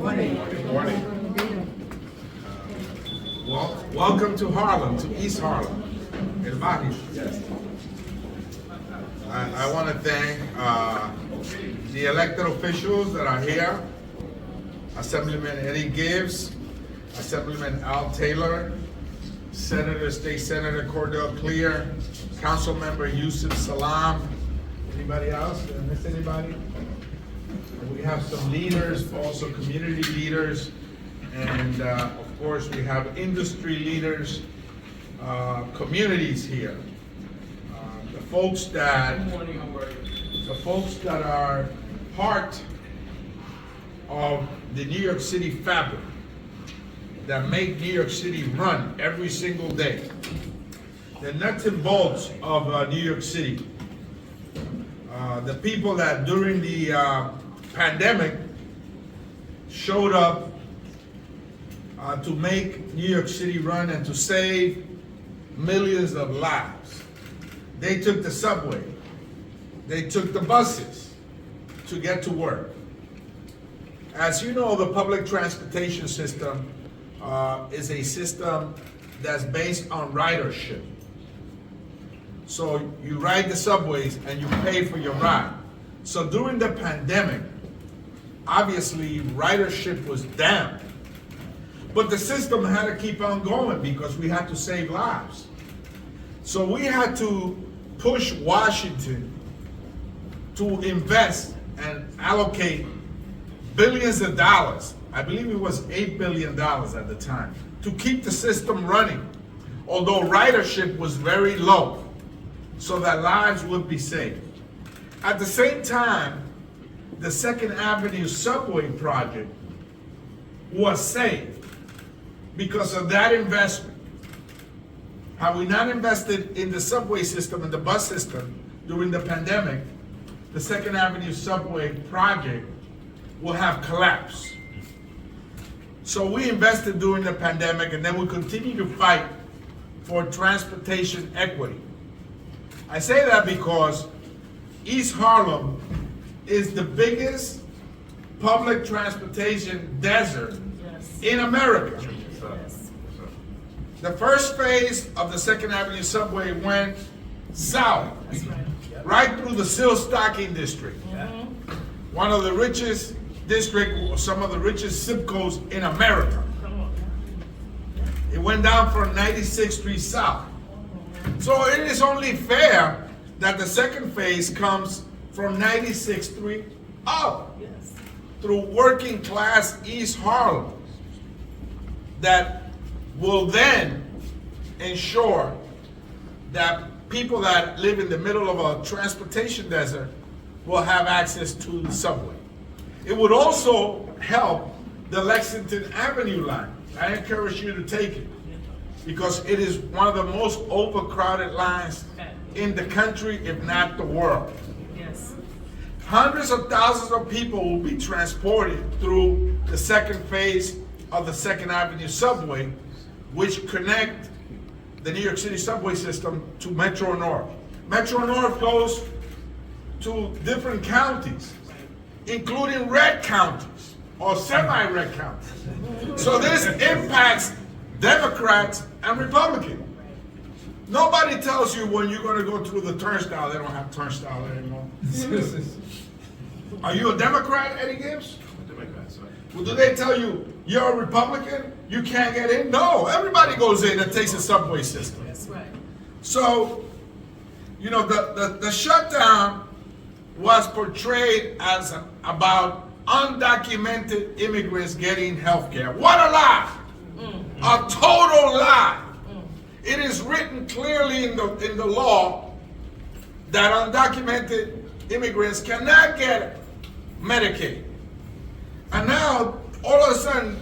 morning. Good morning. Well, welcome to Harlem, to East Harlem. El Barrio. Yes. I want to thank the elected officials that are here. Assemblyman Eddie Gibbs, Assemblyman Al Taylor, State Senator Cordell Clear, Councilmember Yusuf Salam. Anybody else? Did I miss anybody? We have some leaders, also community leaders, and of course we have industry leaders, communities here. The folks that are part of the New York City fabric, that make New York City run every single day. The nuts and bolts of New York City. The people that during the pandemic showed up to make New York City run and to save millions of lives. They took the subway. They took the buses to get to work. As you know, the public transportation system is a system that's based on ridership. So you ride the subways and you pay for your ride. So during the pandemic, obviously ridership was down. But the system had to keep on going because we had to save lives. So we had to push Washington to invest and allocate billions of dollars. I believe it was $8 billion at the time, to keep the system running, although ridership was very low, so that lives would be saved. At the same time, the Second Avenue subway project was saved because of that investment. Had we not invested in the subway system and the bus system during the pandemic, the Second Avenue subway project will have collapsed. So we invested during the pandemic, and then we continue to fight for transportation equity. I say that because East Harlem is the biggest public transportation desert in America. Yes. The first phase of the Second Avenue subway went south, That's right. right through the silk stocking district. One of the richest districts, some of the richest zip codes in America. Come on. It went down from 96th Street south. So it is only fair that the second phase comes from 96th Street up Yes. through working class East Harlem, that will then ensure that people that live in the middle of a transportation desert will have access to the subway. It would also help the Lexington Avenue line. I encourage you to take it because it is one of the most overcrowded lines in the country, if not the world. Yes. Hundreds of thousands of people will be transported through the second phase of the Second Avenue subway, which connect the New York City subway system to Metro North. Metro North goes to different counties, including red counties or semi-red counties. So this impacts Democrats and Republicans. Nobody tells you when you're going to go through the turnstile. They don't have turnstile anymore. Are you a Democrat, Eddie Gibbs? Democrat, sorry. Well, do they tell you you're a Republican, you can't get in? No, everybody goes in and takes the subway system. That's right. So, you know, the shutdown was portrayed as about undocumented immigrants getting health care. What a lie! A total lie. It is written clearly in the law that undocumented immigrants cannot get Medicaid. And now, all of a sudden,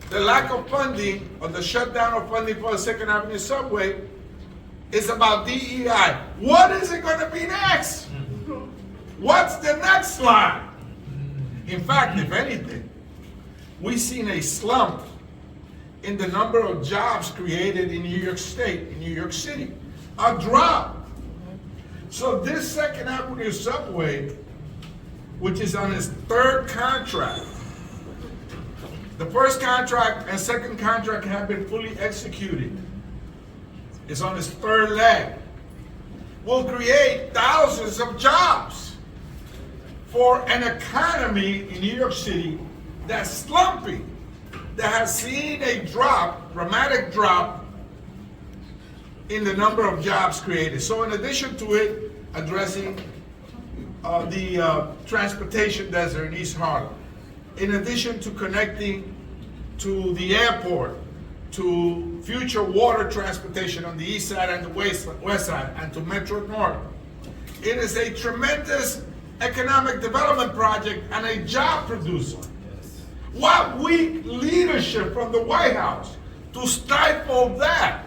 the lack of funding or the shutdown of funding for the Second Avenue subway is about DEI. What is it going to be next? What's the next slide? In fact, if anything, we've seen a slump in the number of jobs created in New York State, in New York City. A drop. So this Second Avenue subway, which is on its third contract, The first contract and second contract have been fully executed. It's on its third leg. Will create thousands of jobs for an economy in New York City that's slumping, that has seen a dramatic drop in the number of jobs created. So in addition to it, addressing the transportation desert in East Harlem, in addition to connecting to the airport, to future water transportation on the east side and the west side, and to Metro North, it is a tremendous economic development project and a job producer. What weak leadership from the White House to stifle that?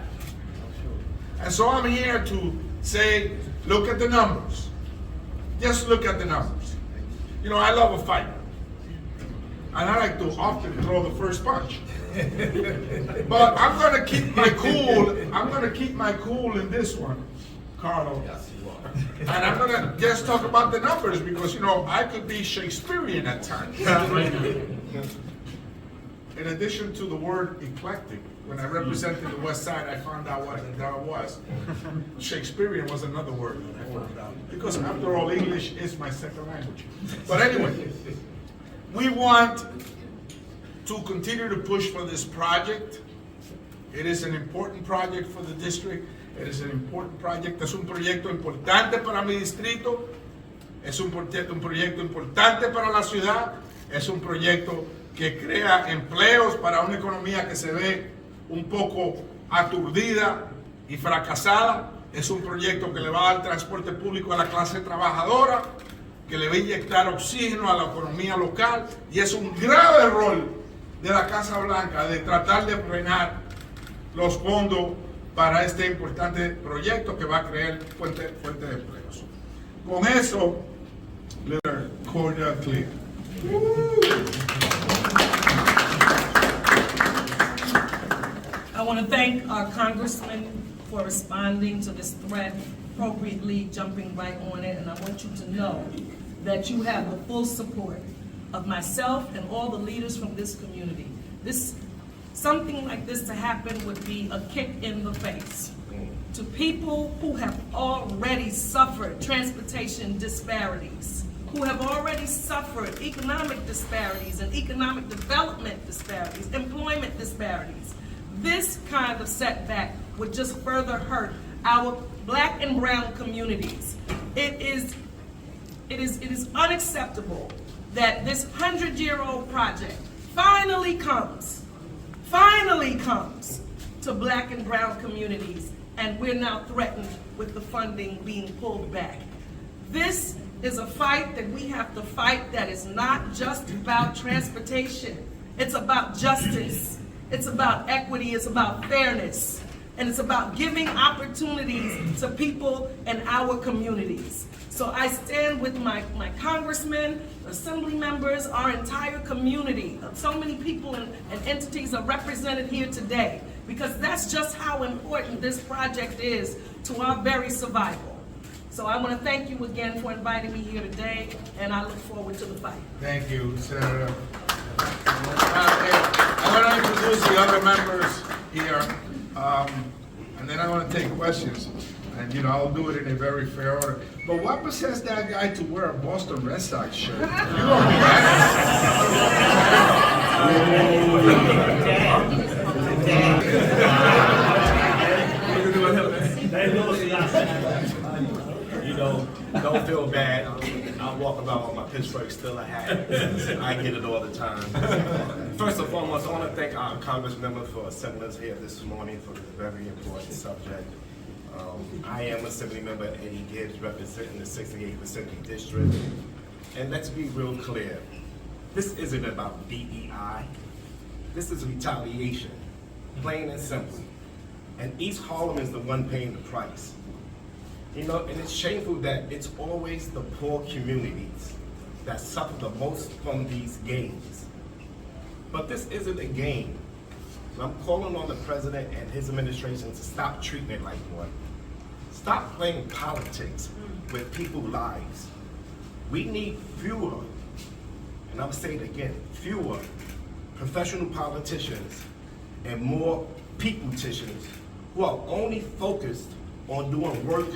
And so I'm here to say, look at the numbers. Just look at the numbers. You know, I love a fight. And I like to often throw the first punch. But I'm gonna keep my cool. I'm gonna keep my cool in this one, Carlo. Yes, you are. And I'm gonna just talk about the numbers because, you know, I could be Shakespearean at times. In addition to the word eclectic, when I represented the West Side, I found out what that was. Shakespearean was another word that I found out. Because after all, English is my second language. But anyway, we want to continue to push for this project. It is an important project for the district. It is an important project. Es un proyecto importante para mi distrito. Es un proyecto importante para la ciudad. Es un proyecto que crea empleos para una economía que se ve un poco aturdida y fracasada. Es un proyecto que le va a dar transporte público a la clase trabajadora, que le va a inyectar oxígeno a la economía local, y es un grave rol de la Casa Blanca de tratar de frenar los fondos para este importante proyecto que va a crear fuente de empleos. Con eso, cordial clear. I want to thank our congressman for responding to this threat, appropriately jumping right on it, and I want you to know that you have the full support of myself and all the leaders from this community. Something like this to happen would be a kick in the face to people who have already suffered transportation disparities, who have already suffered economic disparities and economic development disparities, employment disparities. This kind of setback would just further hurt our Black and brown communities. It is unacceptable that this 100-year-old project finally comes to Black and brown communities, and we're now threatened with the funding being pulled back. This is a fight that we have to fight that is not just about transportation. It's about justice. It's about equity. It's about fairness. And it's about giving opportunities to people in our communities. So I stand with my congressmen, assembly members, our entire community. So many people and entities are represented here today, because that's just how important this project is to our very survival. So I want to thank you again for inviting me here today, and I look forward to the fight. Thank you, Senator. I want to introduce the other members here, and then I want to take questions. And, you know, I'll do it in a very fair order. But what possessed that guy to wear a Boston Red Sox shirt? You don't You know, don't feel bad. I walk about with my Pittsburgh Steelers hat. I get it all the time. First and foremost, I want to thank our congressman for assembling us here this morning for this very important subject. I am Assembly Member Eddie Gibbs, representing the 68th Assembly District. And let's be real clear. This isn't about DEI. This is retaliation, plain and simple. And East Harlem is the one paying the price. You know, and it's shameful that it's always the poor communities that suffer the most from these games. But this isn't a game. So I'm calling on the president and his administration to stop treating it like one. Stop playing politics with people's lives. We need fewer, and I'm saying it again, fewer professional politicians and more people-ticians who are only focused on doing work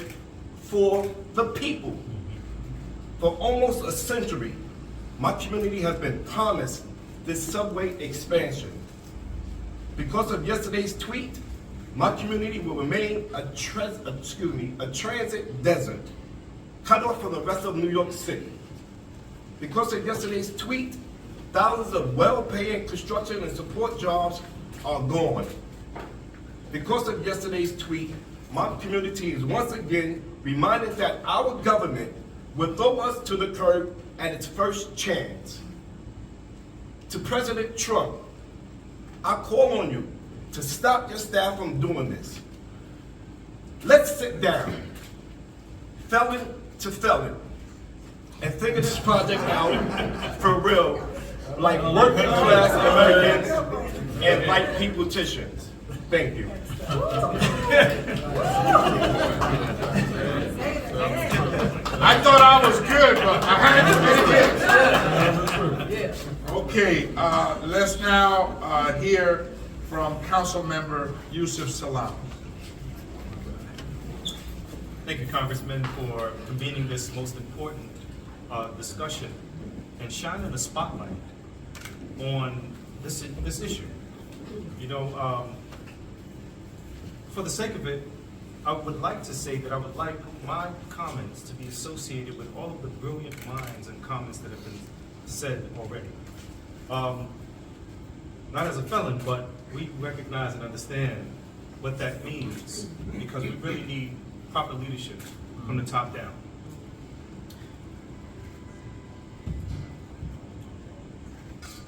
for the people. For almost a century, my community has been promised this subway expansion. Because of yesterday's tweet, my community will remain a transit desert, cut off from the rest of New York City. Because of yesterday's tweet, thousands of well-paying construction and support jobs are gone. Because of yesterday's tweet, my community is once again reminded that our government will throw us to the curb at its first chance. To President Trump, I call on you to stop your staff from doing this. Let's sit down, felon to felon, and figure this project out for real, like working class Americans and like people-ticians. Thank you. I thought I was good, but I had to make it. Okay, let's now hear from Councilmember Yusuf Salam. Thank you, Congressman, for convening this most important discussion and shining a spotlight on this issue. You know, for the sake of it, I would like to say that I would like my comments to be associated with all of the brilliant minds and comments that have been said already. Not as a felon, but we recognize and understand what that means, because we really need proper leadership from the top down.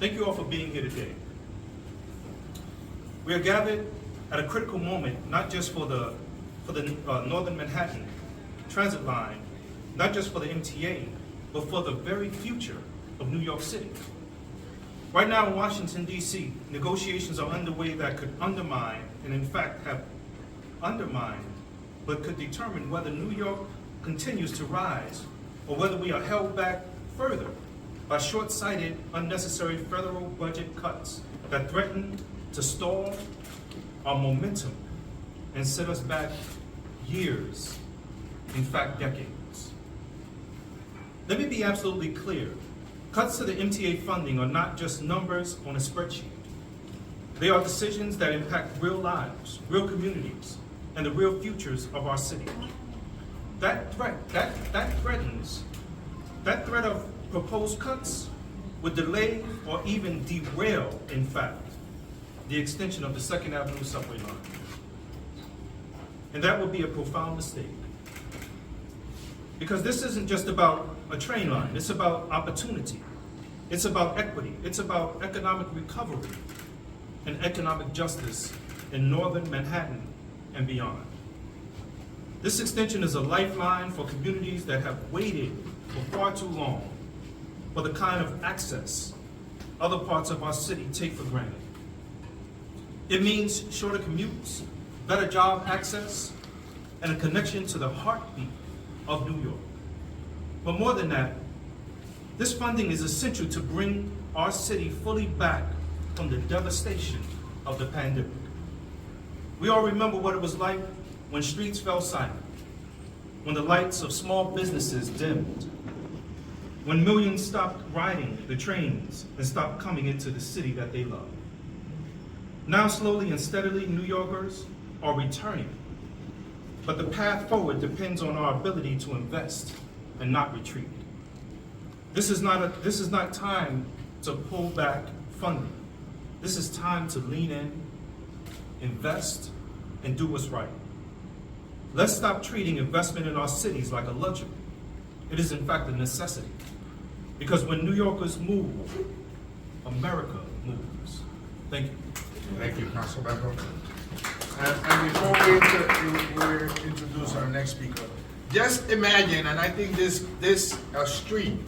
Thank you all for being here today. We are gathered at a critical moment, not just for the Northern Manhattan transit line, not just for the MTA, but for the very future of New York City. Right now in Washington, D.C., negotiations are underway that could undermine, and in fact have undermined, but could determine whether New York continues to rise or whether we are held back further by short-sighted, unnecessary federal budget cuts that threaten to stall our momentum and set us back years, in fact decades. Let me be absolutely clear. Cuts to the MTA funding are not just numbers on a spreadsheet. They are decisions that impact real lives, real communities, and the real futures of our city. That threat of proposed cuts would delay or even derail, in fact, the extension of the 2nd Avenue subway line. And that would be a profound mistake. Because this isn't just about a train line, it's about opportunity. It's about equity. It's about economic recovery and economic justice in Northern Manhattan and beyond. This extension is a lifeline for communities that have waited for far too long for the kind of access other parts of our city take for granted. It means shorter commutes, better job access, and a connection to the heartbeat of New York. But more than that, this funding is essential to bring our city fully back from the devastation of the pandemic. We all remember what it was like when streets fell silent, when the lights of small businesses dimmed, when millions stopped riding the trains and stopped coming into the city that they love. Now, slowly and steadily, New Yorkers are returning, but the path forward depends on our ability to invest and not retreat. This is not time to pull back funding. This is time to lean in, invest, and do what's right. Let's stop treating investment in our cities like a luxury. It is in fact a necessity. Because when New Yorkers move, America moves. Thank you. Thank you, Councilmember. And before we introduce our next speaker, just imagine, and I think this street,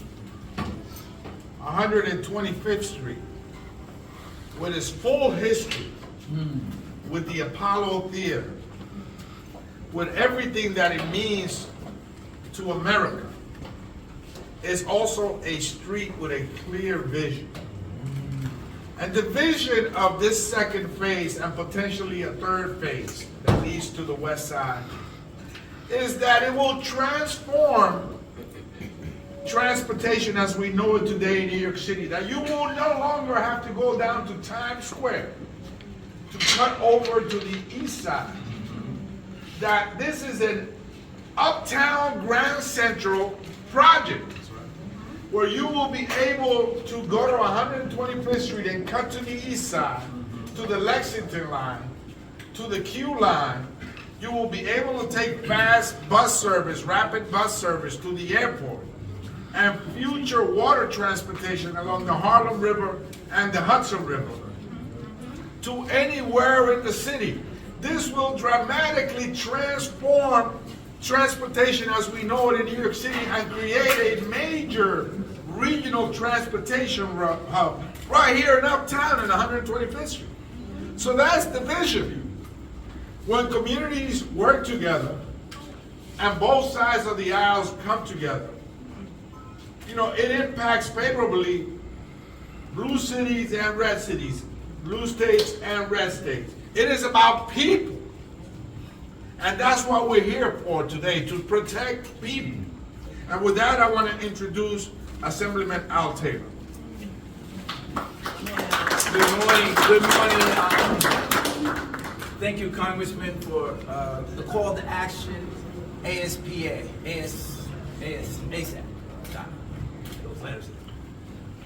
125th Street, with its full history, with the Apollo Theater, with everything that it means to America, is also a street with a clear vision. And And the vision of this second phase and potentially a third phase that leads to the west side is that it will transform transportation as we know it today in New York City. That you will no longer have to go down to Times Square to cut over to the east side. That this is an uptown Grand Central project where you will be able to go to 125th Street and cut to the east side, to the Lexington line, to the Q line. You will be able to take fast bus service, rapid bus service to the airport, and future water transportation along the Harlem River and the Hudson River to anywhere in the city. This will dramatically transform transportation as we know it in New York City and create a major regional transportation hub right here in Uptown in 125th Street. So that's the vision. When communities work together and both sides of the aisles come together, you know, it impacts favorably blue cities and red cities, blue states and red states. It is about people. And that's what we're here for today, to protect people. And with that, I want to introduce Assemblyman Al Taylor. Good morning. Good morning. Thank you, Congressman, for the call to action. ASPA, ASAP. Those letters.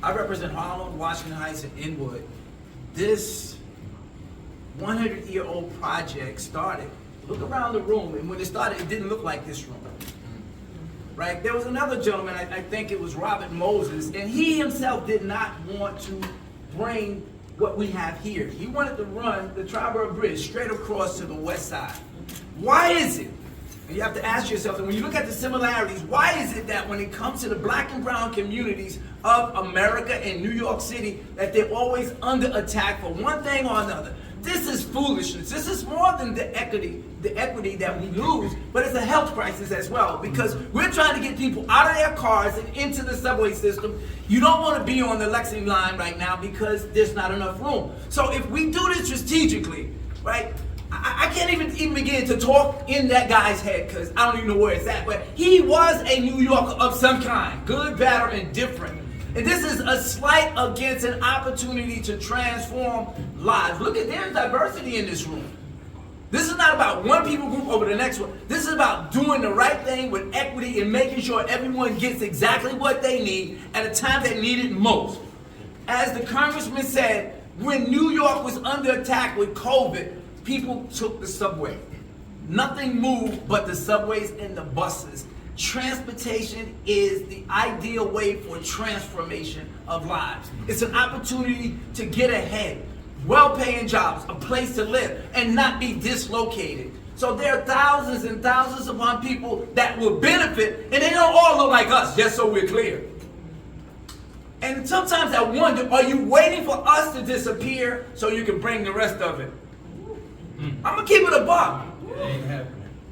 I represent Harlem, Washington Heights, and Inwood. This 100-year-old project started. Look around the room, and when it started, it didn't look like this room. Right? There was another gentleman, I think it was Robert Moses, and he himself did not want to bring what we have here. He wanted to run the Triborough Bridge straight across to the west side. Why is it? And you have to ask yourself, and when you look at the similarities, why is it that when it comes to the black and brown communities of America and New York City, that they're always under attack for one thing or another? This is foolishness. This is more than the equity that we lose, but it's a health crisis as well, because we're trying to get people out of their cars and into the subway system. You don't want to be on the Lexington line right now because there's not enough room. So if we do this strategically, right, I can't even begin to talk in that guy's head because I don't even know where it's at, but he was a New Yorker of some kind, good, bad, or indifferent. And this is a slight against an opportunity to transform lives. Look at, there's diversity in this room. This is not about one people group over the next one. This is about doing the right thing with equity and making sure everyone gets exactly what they need at a time they need it most. As the congressman said, when New York was under attack with COVID, people took the subway. Nothing moved but the subways and the buses. Transportation is the ideal way for transformation of lives. It's an opportunity to get ahead, well-paying jobs, a place to live, and not be dislocated. So there are thousands and thousands upon people that will benefit, and they don't all look like us, just so we're clear. And sometimes I wonder, are you waiting for us to disappear so you can bring the rest of it? I'm gonna keep it a buck.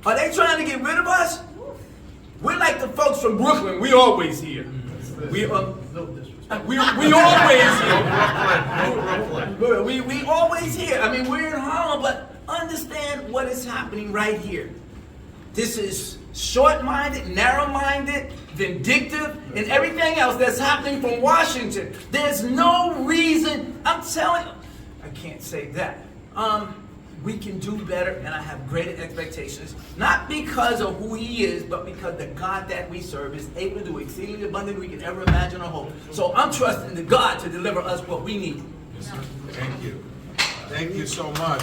Are they trying to get rid of us? We're like the folks from Brooklyn. We always here. We always here. We always here. I mean, we're in Harlem, but understand what is happening right here. This is short-minded, narrow-minded, vindictive, and everything else that's happening from Washington. There's no reason. I'm telling you, I can't say that. We can do better, and I have greater expectations, not because of who he is, but because the God that we serve is able to do exceedingly abundantly we can ever imagine or hope. So I'm trusting the God to deliver us what we need. Thank you. Thank you so much.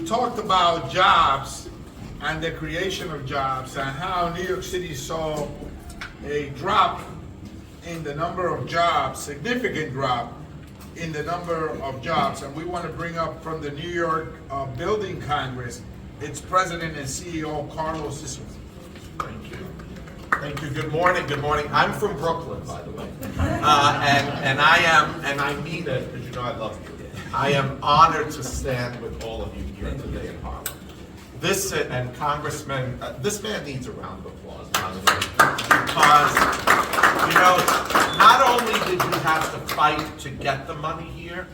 Talked about jobs and the creation of jobs and how New York City saw a drop in the number of jobs, significant drop in the number of jobs. And we want to bring up from the New York Building Congress, its president and CEO, Carlos Siga. Thank you. Thank you. Good morning. Good morning. I'm from Brooklyn, by the way. And I mean it, because you know I love you. I am honored to stand with all of you here today in Harlem. And Congressman, this man needs a round of applause, by the way, because You know, not only did you have to fight to get the money here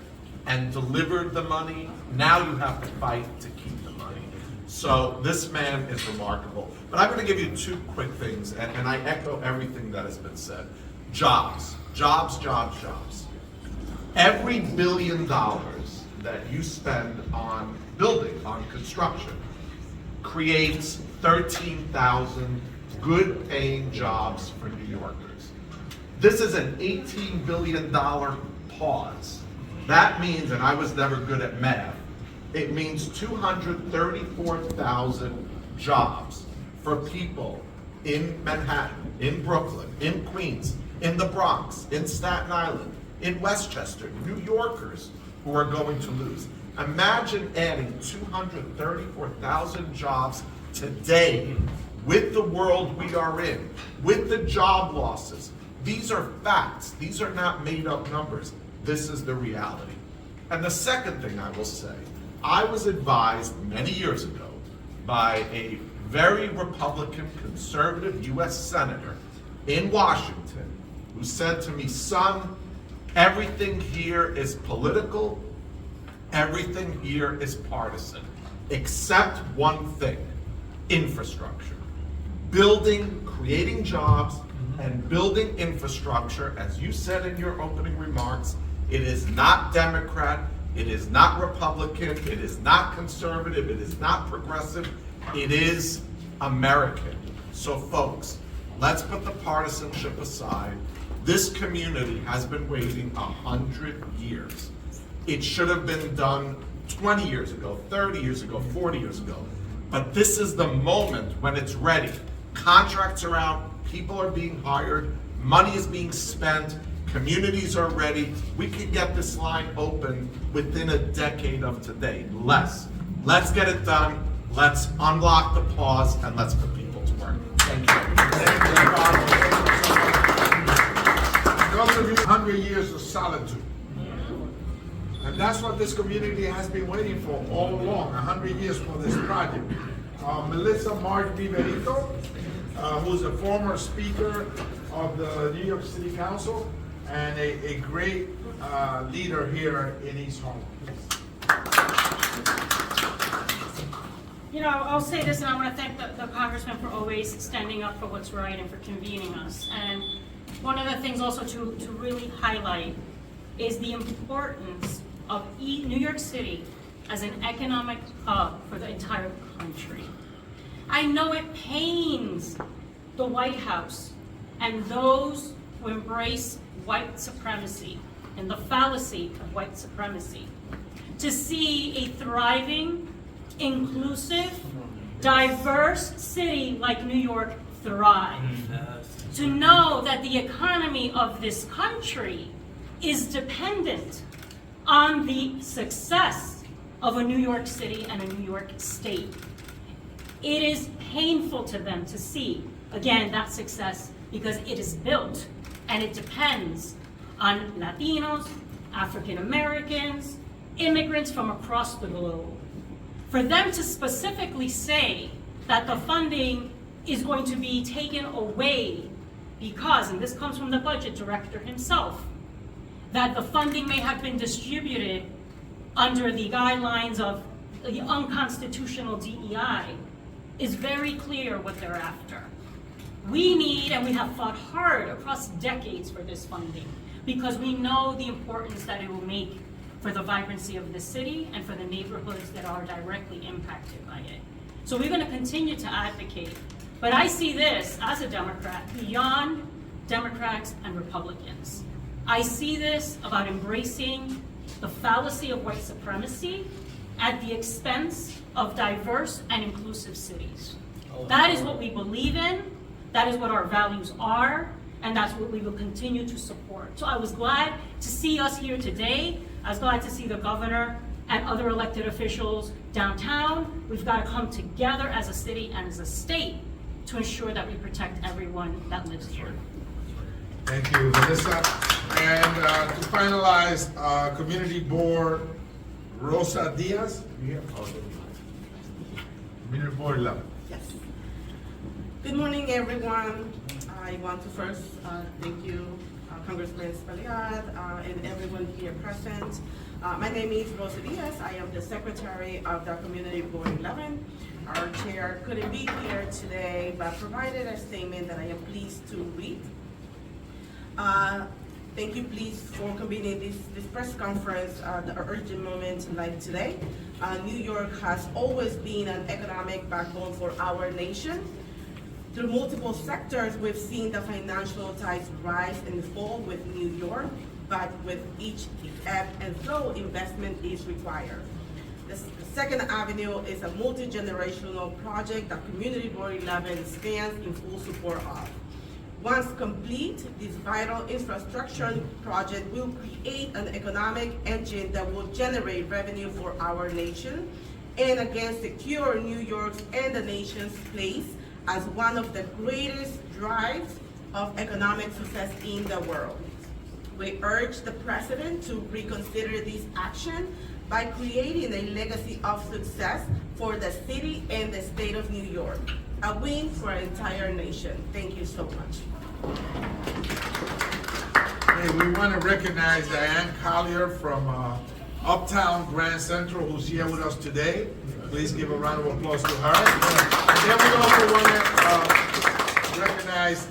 and delivered the money, now you have to fight to keep the money. So this man is remarkable. But I'm going to give you two quick things, and I echo everything that has been said. Jobs, jobs, jobs, jobs. Every $1 billion that you spend on building, on construction, creates 13,000 good-paying jobs for New Yorkers. This is an $18 billion pause. That means, and I was never good at math, it means 234,000 jobs for people in Manhattan, in Brooklyn, in Queens, in the Bronx, in Staten Island, in Westchester, New Yorkers who are going to lose. Imagine adding 234,000 jobs today with the world we are in, with the job losses. These are facts. These are not made up numbers. This is the reality. And the second thing I will say, I was advised many years ago by a very Republican conservative US Senator in Washington who said to me, son, everything here is political, everything here is partisan, except one thing, infrastructure. Building, creating jobs, and building infrastructure, as you said in your opening remarks, it is not Democrat, it is not Republican, it is not conservative, it is not progressive, it is American. So folks, let's put the partisanship aside. This community has been waiting 100 years. It should have been done 20 years ago, 30 years ago, 40 years ago. But this is the moment when it's ready. Contracts are out, people are being hired, money is being spent, communities are ready. We can get this line open within a decade of today, less. Let's get it done, let's unlock the pause, and let's put people to work. Thank you. Those of you, 100 years of solitude. And that's what this community has been waiting for all along, 100 years for this project. Melissa Mark Viverito, who's a former speaker of the New York City Council and a great leader here in East Harlem. You know, I'll say this, and I want to thank the Congressman for always standing up for what's right and for convening us. And one of the things also to really highlight is the importance of New York City as an economic hub for the entire country. I know it pains the White House and those who embrace white supremacy and the fallacy of white supremacy to see a thriving, inclusive, diverse city like New York thrive. To know that the economy of this country is dependent on the success of a New York City and a New York State. It is painful to them to see, again, that success because it is built and it depends on Latinos, African Americans, immigrants from across the globe. For them to specifically say that the funding is going to be taken away because, and this comes from the budget director himself, that the funding may have been distributed under the guidelines of the unconstitutional DEI is very clear what they're after. We need, and we have fought hard across decades for this funding because we know the importance that it will make for the vibrancy of the city and for the neighborhoods that are directly impacted by it. So we're going to continue to advocate. But I see this as a Democrat beyond Democrats and Republicans. I see this about embracing the fallacy of white supremacy at the expense of diverse and inclusive cities. That is what we believe in, that is what our values are, and that's what we will continue to support. So I was glad to see us here today. I was glad to see the governor and other elected officials downtown. We've got to come together as a city and as a state to ensure that we protect everyone that lives here. Thank you, Melissa. And to finalize, Community Board, Rosa Diaz. Community Board 11. Yes. Good morning, everyone. I want to first thank you, Congressman Espaillat, and everyone here present. My name is Rosa Diaz. I am the Secretary of the Community Board 11. Our chair couldn't be here today, but provided a statement that I am pleased to read. Thank you, please, for convening this press conference at an urgent moment like today. New York has always been an economic backbone for our nation. Through multiple sectors, we've seen the financial tides rise and fall with New York, but with each ebb and flow, investment is required. The Second Avenue is a multi-generational project that Community Board 11 stands in full support of. Once complete, this vital infrastructure project will create an economic engine that will generate revenue for our nation and again secure New York's and the nation's place as one of the greatest drives of economic success in the world. We urge the President to reconsider this action by creating a legacy of success for the city and the state of New York. A win for our entire nation. Thank you so much. Hey, we want to recognize Diane Collier from Uptown Grand Central, who's here with us today. Please give a round of applause to her. And then we also want to recognize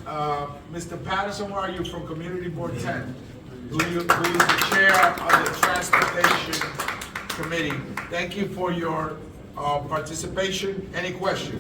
Mr. Patterson. Where are you from Community Board 10? Who is the chair of the Transportation Committee. Thank you for your participation. Any questions?